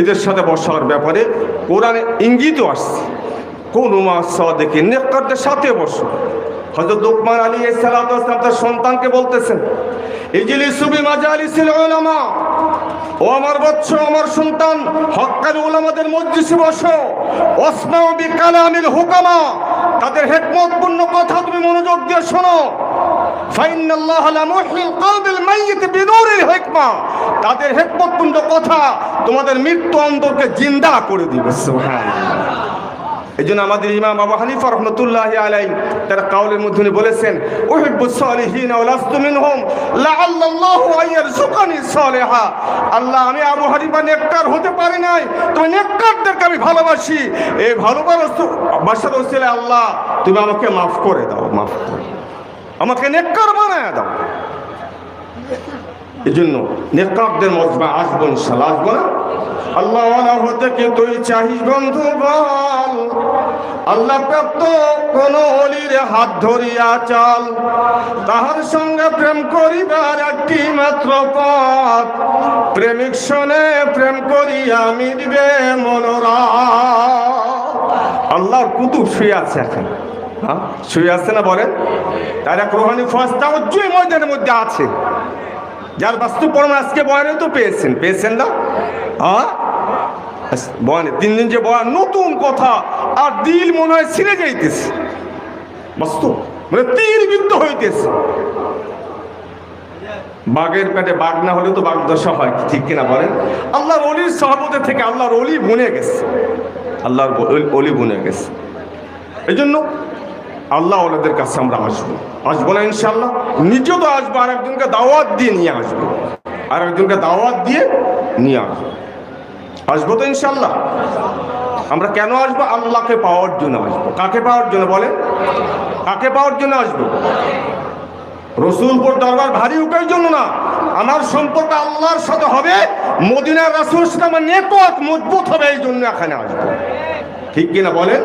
এদের সাথে বসার ব্যাপারে কোরআনে ইঙ্গিতও আসছে, কোন দেখে নেককারদের সাথে বসো। হযরত লুকমান আলাইহিস সালাতু ওয়াস সালাম তার সন্তানকে বলতেছেন, ইজলিসু বিমাজালিসিল উলামা, ও আমার বৎস, আমার সন্তান, হক্কানি উলামাদের মজলিসে বসো। ওয়াসমাউ বিকালামিল হুকামা, তাদের হিকমতপূর্ণ কথা তুমি মনোযোগ দিয়ে শোনো। ফাইনাল্লাহা লা মুহইল কলবিল মাইয়িত বিনূরিল হিকমা, তাদের হিকমতপূর্ণ কথা তোমাদের মৃত্যু অন্তরকে জিন্দা করে দিবে। সুবহানাল্লাহ। এই জন্য আমাদের ইমাম আবু হানিফা রাহমাতুল্লাহি আলাইহি তার কাউলের মধ্যে বলেছেন, উহিব্বুস সালিহিন ওয়া লাস্তু মিনহুম লাআল্লাল্লাহু আইয়ারযুকানি সালিহা। আল্লাহ, আমি আবু হানিফা নেককার হতে পারি নাই, তবে নেককারদেরকে আমি ভালোবাসি। এই ভালোবাসার ওসিলায় আল্লাহ তুমি আমাকে মাফ করে দাও, মাফ করে আমাকে নেককার বানায় দাও। এই জন্য নেককারদের মজমা আসবো ইনশাআল্লাহ, আসবো না? আল্লাহ ওয়ালা হতে কি তুই চাহিস বন্ধু বল, আল্লাহ প্রাপ্ত কোন অলির হাত ধরিয়া চল, তাহার সঙ্গে প্রেম করিবার একটি মাত্র পথ, প্রেমিক শোনে প্রেম করিয়া মিটবে মনোরথ। আল্লাহর কুতুব শুয়ে আছে এখন, হ্যাঁ শুয়ে আছে না বলেন? তার এক রুহানি ফয়সালা উজ্জ্বল ময়দানের মধ্যে আছে, যার বাস্তব প্রমাণ আজকে বয়ানে তো পেয়েছেন না? হ্যাঁ বয়ানে 3 দিন যে বয়ান, নতুন কথা, আর দিল মনে হয় ছিঁড়ে যাইতেছে, বাস্তব মানে তীর বিদ্ধ হইতেছে। বাঘের পেটে বাঘ না হলে তো বাঘ দশা হয়, ঠিক কিনা বলেন? আল্লাহর ওলির সাহাবতে থেকে আল্লাহর ওলি বনে গেছে, আল্লাহর ওলি বনে গেছে। এই জন্য আল্লাহ ওনাদের কাছে আমরা আসবো না ইনশাআল্লাহ, নিজে তো আসবো, আর একজনকে দাওয়াত দিয়ে নিয়ে আসবো, আর একজনকে দাওয়াত দিয়ে নিয়ে আসবো তো ইনশাআল্লাহ। আমরা কেন আসবো? আল্লাহকে পাওয়ার জন্য আসবো। কাকে পাওয়ার জন্য বলেন? কাকে পাওয়ার জন্য আসবো? রসুলপুর দরবার ভারী উঠের জন্য না, আমার সম্পর্ক আল্লাহর সাথে হবে, মদিনার রাসূলের সাথে আমার নেটওয়ার্ক মজবুত হবে, এই জন্য এখানে আসবো, ঠিক কিনা বলেন?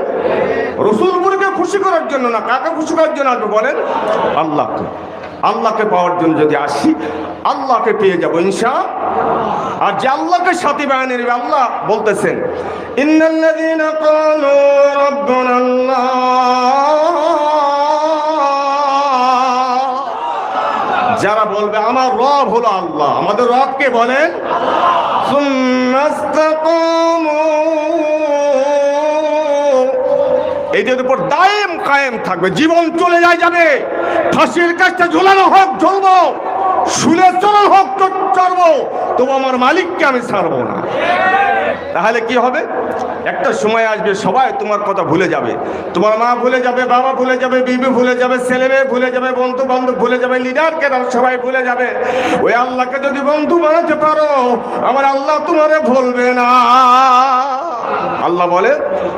রসুলপুরকে খুশি করার জন্য না, কাকে খুশি করার জন্য আসবো বলেন? আল্লাহকে। আল্লাহকে পাওয়ার জন্য যদি আসি, আল্লাহকে পেয়ে যাবো ইনশাআল্লাহ। আর যে আল্লাহকে সাথী বানিয়ে নেবে, আল্লাহ বলতেছেন, ইন্নাল্লাযীনা ক্বালু রাব্বুনাল্লাহ, যারা বলবে আমার রব হলো আল্লাহ, আমাদের রবকে বলেন সুম্মাস্তাকামু, এদের উপর দায়েম কায়েম থাকবে, জীবন চলে যাবে, ফাঁসির কাছে ঝুলানো হোক ঝুলবো, শুলে চলানো হোক চড়বো, তবু আমার মালিককে আমি ছাড়বো না। তাহলে কি হবে? একটা সময় আসবে সবাই তোমার কথা ভুলে যাবে, তোমার মা ভুলে যাবে, বাবা ভুলে যাবে, বিবি ভুলে যাবে, ছেলে মেয়ে ভুলে যাবে, বন্ধু বান্ধব ভুলে যাবে, লিডারকে সবাই ভুলে যাবে। ওই আল্লাহকে যদি বন্ধু বানাতে পারো, আমার আল্লাহ তোমারে ভুলবে না। আল্লাহ বলে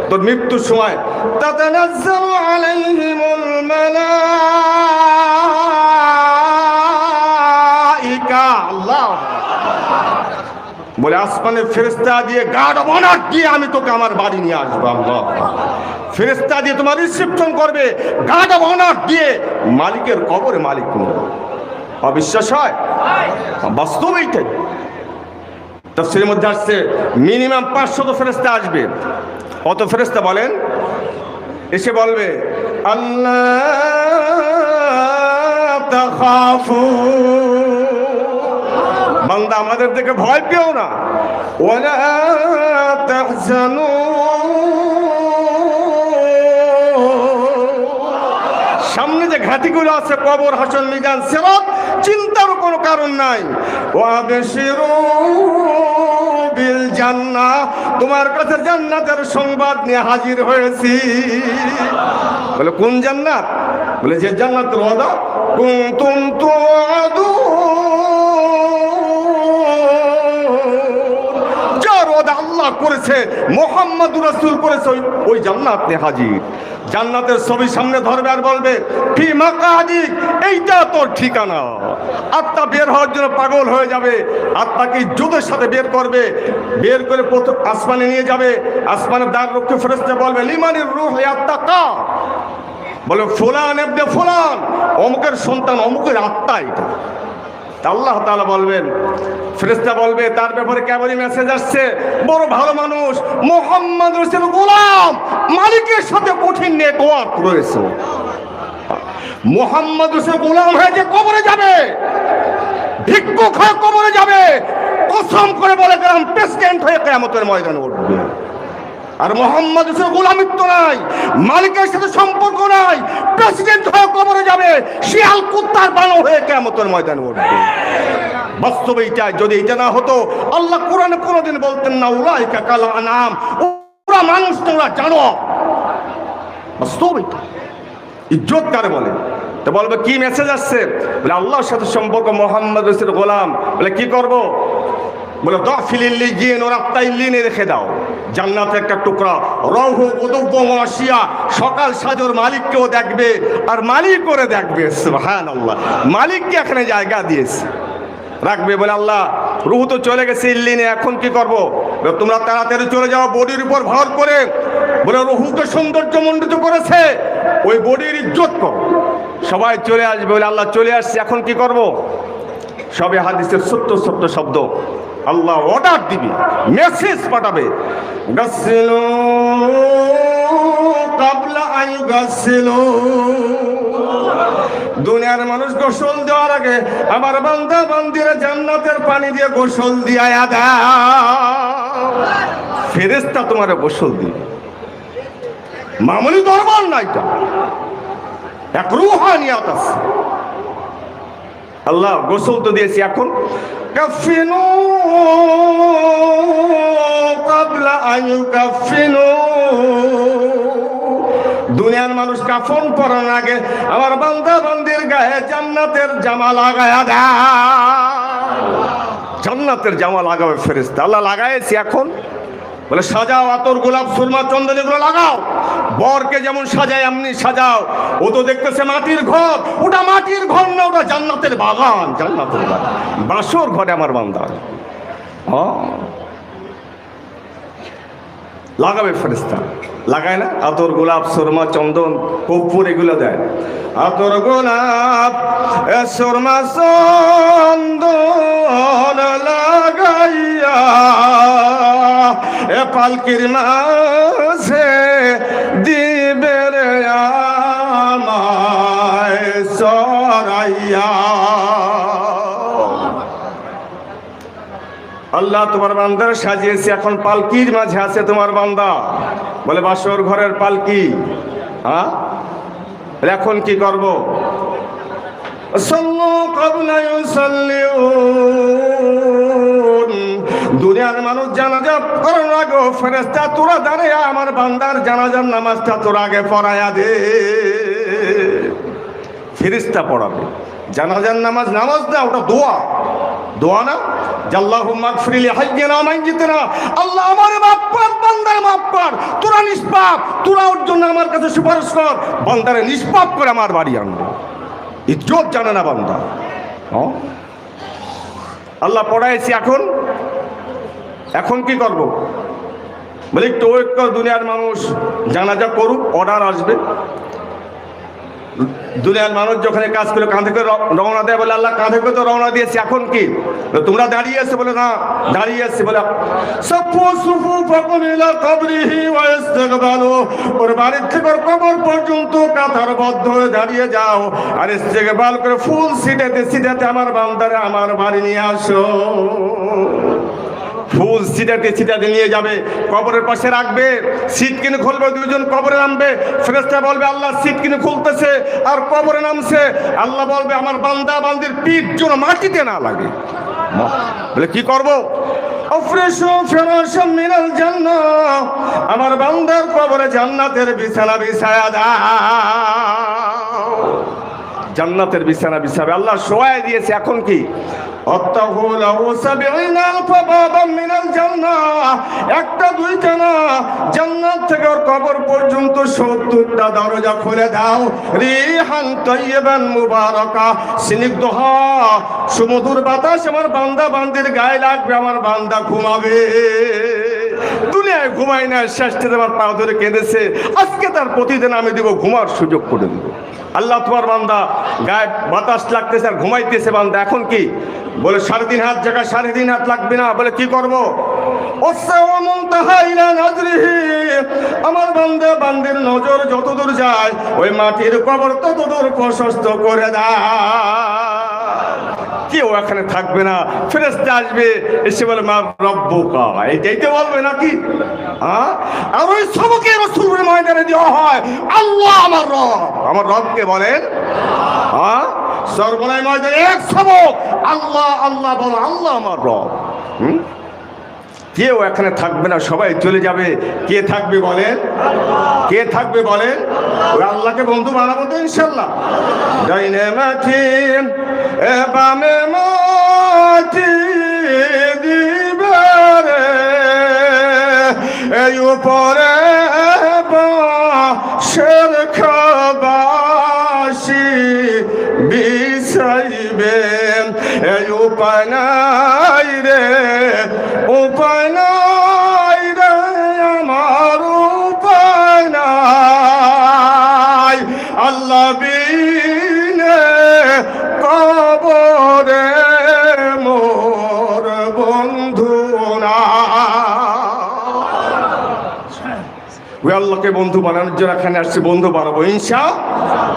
তোর মৃত্যুর সময় তাতানাজ্জালু আলাইহিমুল মালাইকা, আল্লাহ বলে আসমানের ফেরেশতা দিয়ে, গার্ড অফ অনার দিয়ে আমি তোকে আমার বাড়ি নিয়ে আসবো। আল্লাহ ফেরেশতা দিয়ে তোমার রিসেপশন করবে, গার্ড অফ অনার দিয়ে মালিকের কবরে মালিক নিয়ে। অবিশ্বাস হয়? বাস্তব এইটাই। তাফসীরের মধ্যে আসছে মিনিমাম 500 ফেরেশতা আসবে। কত ফেরেশতা বলেন? এসে বলবে আল্লাহ তাখাফু, বান্দা আমাদের দেখে ভয় পেও না, ওয়ালা তাহজানু, সামনে যে ঘাটিগুলো আছে কবর, হাসর, মিজান, সিরাত, চিন্তার কোনো কারণ নাই। ওয়াবশিরু বিল জান্নাহ, তোমার কাছে জান্নাতের সংবাদ নিয়ে হাজির হয়েছি। বলে কোন জান্নাত? বলে যে জান্নাতের ওয়াদা কুনতুম তুআদুন, যার ওয়াদা আল্লাহ করেছে, মুহাম্মদুর রাসূল করেছে, ওই জান্নাত নিয়ে হাজির। জান্নাতের ছবি সামনে ধরবে আর বলবে ফি মাকাদিক, এইটা তোর ঠিকানা। আত্মা বের হওয়ার জন্য পাগল হয়ে যাবে, আত্মাকে ইজ্জতের সাথে বের করবে, বের করে প্রথম আসমানে নিয়ে যাবে। আসমানের দ্বার রক্ষী ফেরেশতা বলবে লিমানির রূহ, এই আত্মা কার? বলে ফুলান ইবনে ফুলান, অমুকের সন্তান, অমুকের আত্মা এটা। আল্লাহ তাআলা বলবেন, ফেরেশতা বলবে তার ব্যাপারে কেমনই মেসেজ আসছে, বড় ভালো মানুষ, মুহাম্মদ রাসূল গোলাম, মালিকের সাথে কঠিন নেটওয়ার্ক রয়েছে। মুহাম্মদ রাসূল গোলাম হয়ে যে কবরে যাবে, ভিক্ষুক হয়ে কবরে যাবে, কসম করে বলে গেলাম প্রেসিডেন্ট হয়ে কিয়ামতের ময়দানে উঠবে। আর মুহাম্মদ রাসূল গোলামিত্ব নাই, মালিকের সাথে সম্পর্ক নাই, প্রেসিডেন্ট হয়ে কবরে যাবে, শিয়াল কুত্তার বানর হয়ে কিয়ামতের ময়দানে উঠবে। বাস্তবে এটা, যদি এটা না হতো আল্লাহ কোরআনে কোনোদিন বলতেন না উলাইকা কাল আনাম, ওরা মানুষ তোমরা জানো। বাস্তব এটা। ইজ্জত কারে বলে? তো বলবে কি মেসেজ আসছে? বলে আল্লাহর সাথে সম্পর্ক, মুহাম্মদ রাসূল গোলাম। বলে কি করব? বলে দাফিলিল্লি জিন ওর আত্মাইল্লিনে রেখে দাও, জান্নাতে একটা টুকরা রহু উদুব্ব ওয়াশিয়া, সকাল সাজর মালিককেও দেখবে আর মালিক করে দেখবে। সুবহানাল্লাহ, মালিককে এখানে জায়গা দিয়েছে, রাখবে। বলে আল্লাহ রুহ তো চলে গেছে ইল্লিনে, এখন কি করব? তোমরা তাড়াতাড়ি চলে যাও বডির উপর ভর করে। বলে রুহকে সৌন্দর্য মণ্ডিত করেছে, ওই বডির ইজ্জত করো। সবাই চলে আসবে। বলে আল্লাহ চলে আসছে, এখন কি করব? সবে হাদিসের সত্য সত্য শব্দ আল্লাহ অর্ডার দিবে, মেসেজ পাঠাবে, গাসসিলু ক্বাবলা আন গাসসিলু। দুনিয়ার মানুষ গোসল দেওয়ার আগে আমার বান্দা বান্দিরা জান্নাতের পানি দিয়ে গোসল দিয়া দাও। ফেরেশতা তোমার গোসল দিবে, মামুলি দরবার না, এটা এক রূহানিয়াত আছে। আল্লাহ গোসল তো দিয়েছি, এখন কাফিনু ক্বাবলা আন কাফিনু। দুনিয়ার মানুষ কাফন পরার আগে আমার বান্দা বান্দির গায়ে জান্নাতের জামা লাগায়া দাও। জান্নাতের জামা লাগাবে ফেরেশতা। আল্লাহ লাগাইছি, এখন বলে সাজাও, আতর গোলাপ সুরমা চন্দন এগুলো লাগাও। বরকে যেমন সাজায় এমনি সাজাও। ও তো দেখতেছে মাটির ঘর, ওটা মাটির ঘর না, ওটা জান্নাতের বাগান। জান্নাতের বাগান, বাসর ঘরে আমার বান্দা লাগাবে ফেরেশতা। লাগায় না? আতর গোলাপ সুরমা চন্দন কর্পূর এগুলো দেয়। আতর গোলাপ সুরমা চন্দন লাগাইয়া এ পালকির মাঝে দিবে রে আমায় সরাইয়া। আল্লাহ তোমার বান্দার সাজিয়েছে, এখন পালকির মাঝে আছে তোমার বান্দা। বলে বাসর ঘরের পালকি, হ্যাঁ এখন কি করব? সাল্লু ক্বাবলা ইউসাল্লিউন। দুনিয়ার মানুষ জানাজা করার আগে ফেরেশতা তোরা দাঁড়িয়ে আমার বান্দার জানাজার নামাজটা তোর আগে পড়ায়া দে। ফেরেশতা পড়াবে জানাজার নামাজ। নামাজ না, ওটা দোয়া। দোয়া না? আল্লাহুম্মা গফির লি হাইয়িনা ওয়া মাইয়িতিনা। আল্লাহ আমারে মাফ কর, বান্দার মাফ কর, তোরা নিষ্পাপ, তোরা ওর জন্য আমার কাছে সুপারিশ কর। বান্দারে নিষ্পাপ করে আমার বাড়ি আনবে। ইজ্জত জানে না বান্দা। আল্লাহ পড়াইছি, এখন কি করব? বলে একটু ওয়েট কর, দুনিয়ার মানুষ জানাজা করুক, অর্ডার আসবে। দুনিয়ার মানুষ যখন কাজ করে কাঁধে করে রওনা দেয়। বলে আল্লাহ কাঁধে করে তো রওনা দিয়েছি, এখন কি? তোমরা দাঁড়িয়ে আছে? বলে না, দাঁড়িয়ে আছে। বলে ওর বাড়ির থেকে ওর কবর পর্যন্ত কাতারবদ্ধ হয়ে দাঁড়িয়ে যাও, আর ইস্তেকবাল করে ফুল সিটাতে সিটাতে আমার বান্দারে আমার বাড়ি নিয়ে আসো। ফুল সিটাতে সিটাতে নিয়ে যাবে, কবরের পাশে রাখবে, সিট কিনে খুলবে, দুইজন কবরে নামবে। ফেরেশতা বলবে আল্লাহ সিট কিনে খুলতেছে আর কবরে নামছে। আল্লাহ বলবে আমার বান্দা বান্দির পিঠ যেন মাটিতে না লাগে। বলে কি করব? আফরিশু ফিরাশাম মিনাল জান্নাহ। আমার বান্দার কবরে জান্নাতের বিছানা বিছায়া দাও। জান্নাতের বিছানা বিছাবে। আল্লাহ শোয়ায় দিয়েছে, এখন কি? একটা দুইটা না, জান্নাত থেকে ওর কবর পর্যন্ত 70টা দরজা খুলে দাও। রিহান তাইয়িবান মুবারাকা, স্নিগ্ধ সুমধুর বাতাস আমার বান্দা বান্দির গায়ে লাগবে, আমার বান্দা ঘুমাবে। দুনিয়ায় ঘুমাই না, শেষটাতে আমার পা ধরে কেঁদেছে, আজকে তার প্রতিদিন আমি দেবো ঘুমার সুযোগ করে দেবো। আল্লাহ তোমার বান্দা গায়ে বাতাস লাগতেছে আর ঘুমাইতেছে, বান্দা এখন কি বলে 3.5 হাত জায়গায় 3.5 হাত লাগবে না, বলে কি করবো? আমার বান্দা বান্দির নজর যতদূর যায় ওই মাটির কবর ততদূর প্রশস্ত করে দেয়। কেউ এখানে থাকবে না, ফেরেশতা আসবে, এসে বলে মা রব্বুকা, এইটাই তো বলবে নাকি? আর ওই সবকে রাসূলের ময়দানে দেওয়া হয়, আল্লাহ আমার রব। আমার রবকে বলেন সর্বনাই ময়দানে এক সবক, আল্লাহ আল্লাহ বলো, আল্লাহ আমার রব। কেউ এখানে থাকবে না, সবাই চলে যাবে। কে থাকবে বলেন? কে থাকবে বলেন? ওই আল্লাহকে বন্ধু বানাবো তো ইনশাল্লাহ। ডাইনে মাটি বামে মাটি দিবে রে, এই উপরে বাঁশের খাবাসি বিছাইবে, এই উপায় নাই রে, উপায় নাই রে, আমার উপায় নাই, আল্লাহ বিনে কবরে মোর বন্ধু না। ওই আল্লাহকে বন্ধু বানানোর জন্য এখানে আসছে, বন্ধু বানাবো ইনশাআল্লাহ।